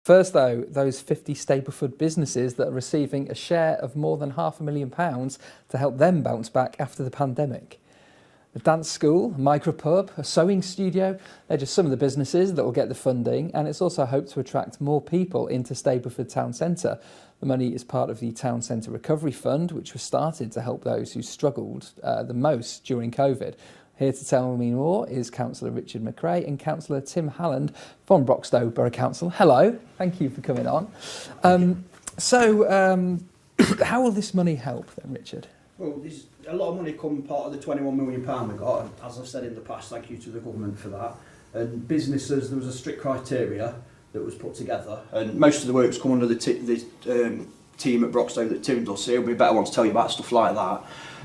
First though, those 50 Stapleford businesses that are receiving a share of more than £500,000 to help them bounce back after the pandemic. A dance school, a micropub, a sewing studio, they're just some of the businesses that will get the funding, and it's also hoped to attract more people into Stapleford Town Centre. The money is part of the Town Centre Recovery Fund, which was started to help those who struggled the most during COVID. Here to tell me more is Councillor Richard MacRae and Councillor Tim Hallam from Broxtowe Borough Council. Hello, thank you for coming on. How will this money help then, Richard? Well, there's a lot of money come part of the £21 million we got, and as I've said in the past, thank you to the government for that. And businesses, there was a strict criteria that was put together, and most of the work's come under the team at Broxtowe that Tim does, so he'll be a better one to tell you about stuff like that.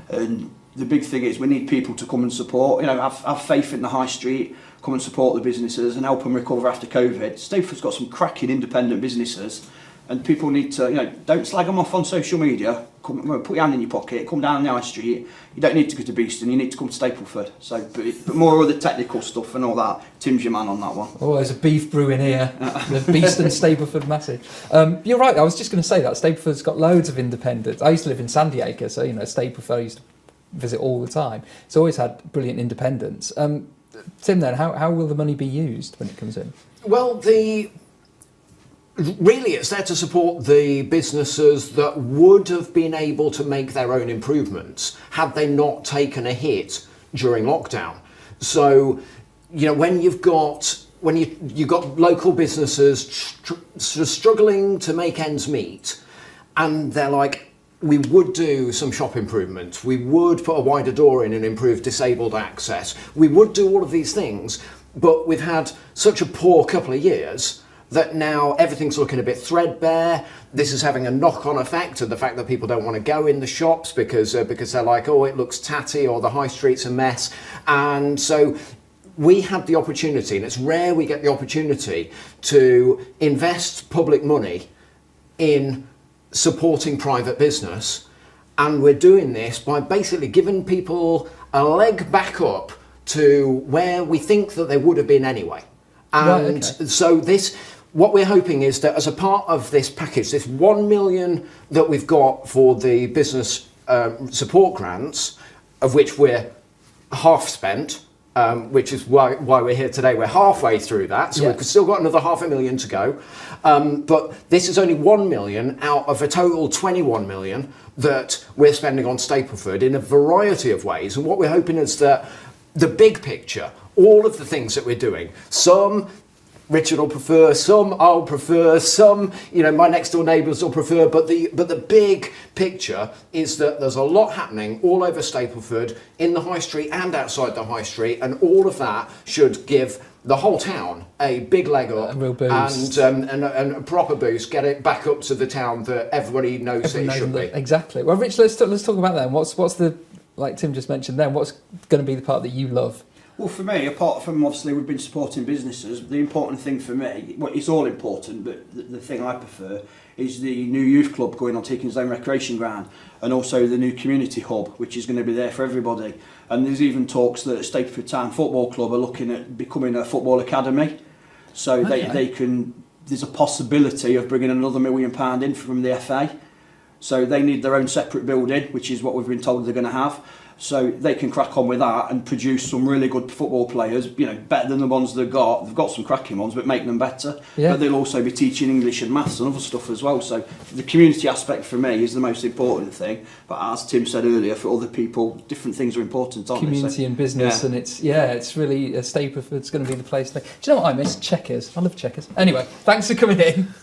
And the big thing is we need people to come and support, have faith in the high street, come and support the businesses and help them recover after COVID. Stapleford's got some cracking independent businesses, and people need to, don't slag them off on social media. Put your hand in your pocket, come down the high street. You don't need to go to Beeston, you need to come to Stapleford. So, but more of the technical stuff and all that, Tim's your man on that one. Oh, there's a beef brewing here. The Beeston Stapleford massive. You're right, I was just going to say that. Stapleford's got loads of independents. I used to live in Sandyacre, so, Stapleford I used to visit all the time. It's always had brilliant independents. Tim, then, how will the money be used when it comes in? Well, really, it's there to support the businesses that would have been able to make their own improvements had they not taken a hit during lockdown. So, when you've got local businesses struggling to make ends meet, and they're like, we would do some shop improvements, we would put a wider door in and improve disabled access, we would do all of these things, but we've had such a poor couple of years that now everything's looking a bit threadbare. This is having a knock-on effect of the fact that people don't want to go in the shops because they're like, oh, it looks tatty, or the high street's a mess. And so we had the opportunity, and it's rare we get the opportunity, to invest public money in supporting private business. And we're doing this by basically giving people a leg back up to where we think that they would have been anyway. And so what we're hoping is that as a part of this package, this £1 million that we've got for the business support grants, of which we're half spent, which is why we're here today. We're halfway through that, so we've still got another £500,000 to go. But this is only £1 million out of a total £21 million that we're spending on Stapleford in a variety of ways. And what we're hoping is that the big picture, all of the things that we're doing, some Richard will prefer, some I'll prefer, some my next door neighbours will prefer, but the big picture is that there's a lot happening all over Stapleford, in the high street and outside the high street, and all of that should give the whole town a big leg up, a real boost, and a proper boost, get it back up to the town that everybody knows it should be. Exactly. Well, Rich, let's talk about that. What's the, like Tim just mentioned then, what's going to be the part that you love? Well, for me, apart from obviously we've been supporting businesses, the important thing for me, well, it's all important, but the thing I prefer is the new youth club going on Teakin's Own recreation ground, and also the new community hub, which is going to be there for everybody. And there's even talks that Stapleford Town Football Club are looking at becoming a football academy, so they can. There's a possibility of bringing another £1 million in from the FA. So they need their own separate building, which is what we've been told they're going to have. So they can crack on with that and produce some really good football players, better than the ones they've got. They've got some cracking ones, but make them better. Yeah. But they'll also be teaching English and maths and other stuff as well. So the community aspect for me is the most important thing. But as Tim said earlier, for other people, different things are important, aren't community they? And business, and it's really Stapleford's going to be the place. Do you know what I miss? Checkers. I love Checkers. Anyway, thanks for coming in.